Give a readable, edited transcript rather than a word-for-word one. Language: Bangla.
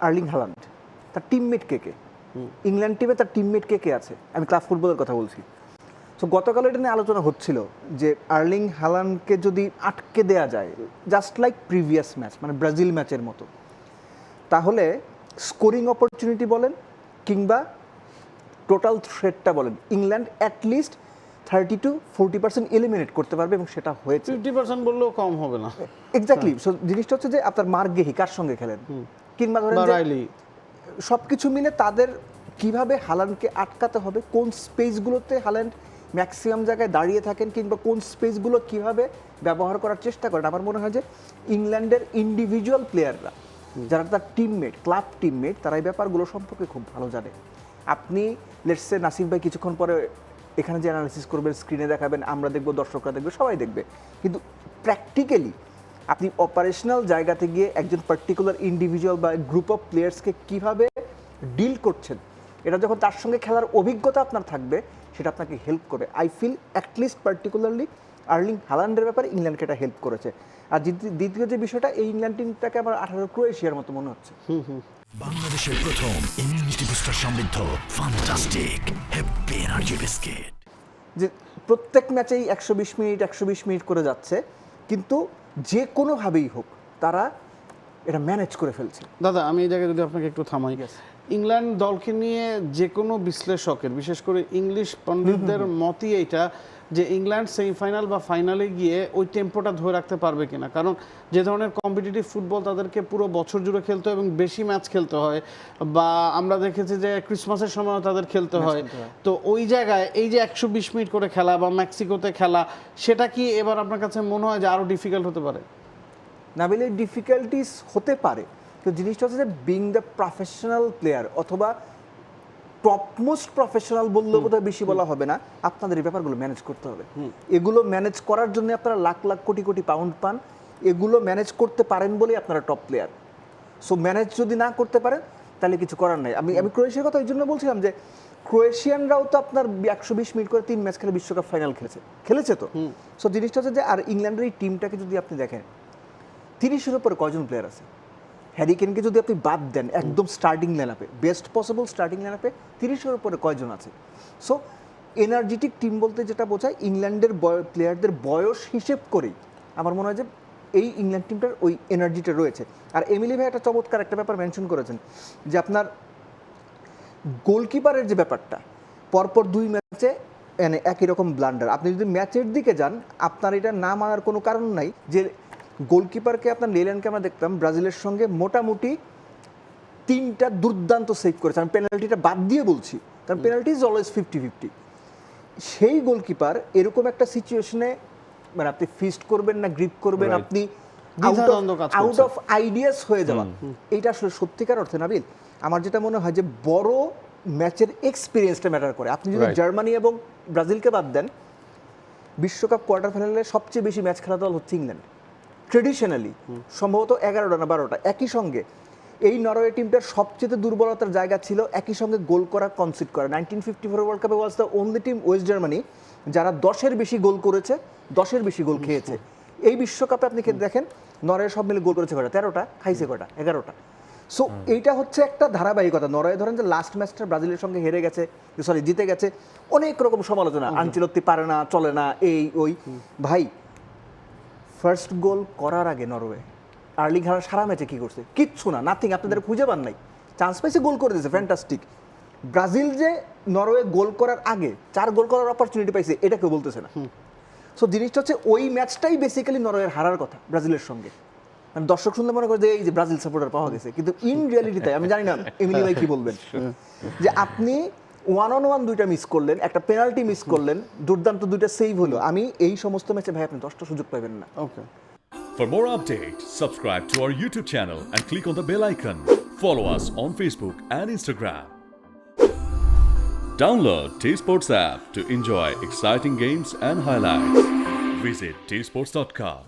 আর্লিং হালান্ড, তার টিমমেট কে কে, ইংল্যান্ড টিমে তার টিমমেট কে কে আছে, আমি ক্লাব ফুটবলের কথা বলছি। সো গতকাল এটা নিয়ে আলোচনা হচ্ছিল যে আর্লিং হালান্ডকে যদি আটকে দেয়া যায় জাস্ট লাইক প্রিভিয়াস ম্যাচ, মানে ব্রাজিল ম্যাচের মতো, তাহলে স্কোরিং অপরচুনিটি বলেন কিংবা টোটাল থ্রেটটা বলেন, ইংল্যান্ড অ্যাটলিস্ট 30-40% এলিমিনেট করতে পারবে, এবং সেটা হয়েছে। 50% বললেও কম হবে না। এক্স্যাক্টলি। সো জিনিসটা হচ্ছে যে আপনার মার্ক গেহি কার সঙ্গে খেলেন, কিংবা ধরেন সব কিছু মিলে তাদের কিভাবে হালান্ডকে আটকাতে হবে, কোন স্পেসগুলোতে হালান্ড ম্যাক্সিমাম জায়গায় দাঁড়িয়ে থাকেন, কিংবা কোন স্পেসগুলো কিভাবে ব্যবহার করার চেষ্টা করেন। আমার মনে হয় যে ইংল্যান্ডের ইন্ডিভিজুয়াল প্লেয়াররা, যারা তার টিমমেট, ক্লাব টিমমেট, তারা এই ব্যাপারগুলো সম্পর্কে খুব ভালো জানে। আপনি লেটস সে নাসিফ ভাই কিছুক্ষণ পরে এখানে যে অ্যানালিসিস করবেন, স্ক্রিনে দেখাবেন, আমরা দেখব, দর্শকরা দেখবে, সবাই দেখবে, কিন্তু প্র্যাকটিক্যালি আপনি অপারেশনাল জায়গাতে গিয়ে একজন পার্টিকুলার ইন্ডিভিজুয়াল বা গ্রুপ অফ প্লেয়ার্সকে কীভাবে ডিল করছেন, এটা যখন তার সঙ্গে খেলার অভিজ্ঞতা আপনার থাকবে, সেটা আপনাকে হেল্প করবে। I feel at least particularly Erling হালান্ডের ব্যাপারে ইংল্যান্ডকে এটা হেল্প করেছে। আর দ্বিতীয় যে বিষয়টা, এই ইংল্যান্ড টিমটাকে আমার 18 ক্রোয়েশিয়ার মতো মনে হচ্ছে। বাংলাদেশের প্রথম ইমিউনিটি বুস্টার সমৃদ্ধ ফ্যান্টাস্টিক হ্যাপি এনার্জি বিস্কিট, যে প্রত্যেক ম্যাচেই 120 মিনিট করে যাচ্ছে, কিন্তু যে কোনোভাবেই হোক তারা এটা ম্যানেজ করে ফেলছে। দাদা, আমি এই জায়গায় যদি আপনাকে একটু থামাই, ইংল্যান্ড দলকে নিয়ে যে কোনো বিশ্লেষকের, বিশেষ করে ইংলিশ পণ্ডিতদের মতই এইটা যে ইংল্যান্ড সেমিফাইনাল বা ফাইনালে গিয়ে ওই টেম্পোটা ধরে রাখতে পারবে কিনা। কারণ যে ধরনের কম্পিটিটিভ ফুটবল তাদেরকে পুরো বছর জুড়ে খেলতে হয় এবং বেশি ম্যাচ খেলতে হয়, বা আমরা দেখেছি যে ক্রিসমাসের সময়ও তাদের খেলতে হয়। তো ওই জায়গায় এই যে 120 মিনিট করে খেলা বা মেক্সিকোতে খেলা, সেটা কি এবার আপনার কাছে মনে হয় যে আরও ডিফিকাল্ট হতে পারে? নাবিলে ডিফিকাল্টিস হতে পারে, তো জিনিসটা হচ্ছে যে বিং দ্য প্রফেশনাল প্লেয়ার অথবা টপমোস্ট প্রফেশনাল বললেও বোধহয় বেশি বলা হবে না, আপনাদের এই ব্যাপারগুলো ম্যানেজ করতে হবে। এগুলো ম্যানেজ করার জন্য আপনারা লাখ লাখ কোটি কোটি পাউন্ড পান, এগুলো ম্যানেজ করতে পারেন বলেই আপনারা টপ প্লেয়ার। সো ম্যানেজ যদি না করতে পারেন তাহলে কিছু করার নাই। আমি ক্রোয়েশিয়ার কথা এই জন্য বলছিলাম যে ক্রোয়েশিয়ানরাও তো আপনার 120 মিনিট করে 3 ম্যাচ খেলে বিশ্বকাপ ফাইনাল খেলেছে তো। সো জিনিসটা হচ্ছে যে, আর ইংল্যান্ডের এই টিমটাকে যদি আপনি দেখেন, 30-এর উপরে কয়জন প্লেয়ার আছে? হ্যারি কেনকে যদি আপনি বাদ দেন একদম স্টার্টিং লাইনআপে, বেস্ট পসিবল স্টার্টিং লাইনআপে 30-এর উপরে কয়জন আছে? সো এনার্জেটিক টিম বলতে যেটা বোঝায়, ইংল্যান্ডের প্লেয়ারদের বয়স হিসেব করেই আমার মনে হয় যে এই ইংল্যান্ড টিমটার ওই এনার্জিটা রয়েছে। আর এমিলি ভাই একটা চমৎকার একটা ব্যাপার মেনশন করেছেন যে আপনার গোলকিপারের যে ব্যাপারটা, পরপর 2 ম্যাচে মানে একই রকম ব্লান্ডার। আপনি যদি ম্যাচের দিকে যান, আপনার এটা না মানার কোনো কারণ নাই যে গোলকিপারকে আপনার লেল্যান্ডকে আমরা দেখতাম ব্রাজিলের সঙ্গে মোটামুটি 3টা দুর্দান্ত সেভ করেছে। আমি পেনাল্টিটা বাদ দিয়ে বলছি, কারণ পেনাল্টি ইজ অলওয়েজ 50-50। সেই গোলকিপার এরকম একটা সিচুয়েশনে, মানে আপনি ফিস্ট করবেন না গ্রিপ করবেন, আপনি আউট অফ আইডিয়াস হয়ে যাওয়া, এইটা আসলে সত্যিকার অর্থে নাবিল আমার যেটা মনে হয় যে বড় ম্যাচের এক্সপিরিয়েন্সটা ম্যাটার করে। আপনি যদি জার্মানি এবং ব্রাজিলকে বাদ দেন, বিশ্বকাপ কোয়ার্টার ফাইনালে সবচেয়ে বেশি ম্যাচ খেলা দল হচ্ছে ইংল্যান্ড ট্রেডিশনালি, সম্ভবত 11টা না 12টা। একই সঙ্গে এই নরওয়ে টিমটার সবচেয়ে দুর্বলতার জায়গা ছিল একই সঙ্গে গোল করা, কনসিড করা। 1954 ওয়ার্ল্ড কাপে was the only team, West Germany, যারা 10-এর বেশি গোল করেছে, 10-এর বেশি গোল খেয়েছে। এই বিশ্বকাপে আপনি দেখেন নরওয়ে সব মিলে গোল করেছে কটা? 13টা, খাইছে কটা? 11টা। সো এইটা হচ্ছে একটা ধারাবাহিকতা। নরওয়ে ধরেন যে লাস্ট ম্যাচটা ব্রাজিলের সঙ্গে জিতে গেছে, অনেক রকম সমালোচনা, আনচেলত্তি পারে না, চলে না, এই ওই। ভাই, ফার্স্ট গোল করার আগে নরওয়ে আর্লিং হালান্ড সারা ম্যাচে কি করছে? কিচ্ছু না, নাথিং। আপনাদের খুঁজে পান নাই, চান্স পাইছে, গোল করে দিয়েছে, ফ্যান্টাস্টিক। ব্রাজিল যে নরওয়ে গোল করার আগে 4 গোল করার অপরচুনিটি পাইছে, এটা কেউ বলতেছে না। সো জিনিসটা হচ্ছে ওই ম্যাচটাই বেসিক্যালি নরওয়ের হারার কথা ব্রাজিলের সঙ্গে। মানে দর্শক শুনলে মনে করে যে এই যে ব্রাজিল সাপোর্টার পাওয়া গেছে, কিন্তু ইন রিয়ালিটি তাই। আমি জানি না এমিলি ভাই কি বলবেন, যে আপনি 1-on-1 2টা মিস করলেন, একটা পেনাল্টি মিস করলেন, দুর্দান্ত 2টা সেভ হলো। আমি এই সমস্ত ম্যাচে ভাই আপনি 10টা সুযোগ পাবেন না। ওকে। For more updates, subscribe to our YouTube channel and click on the bell icon. Follow us on Facebook and Instagram. Download T-Sports app to enjoy exciting games and highlights. Visit tsports.com.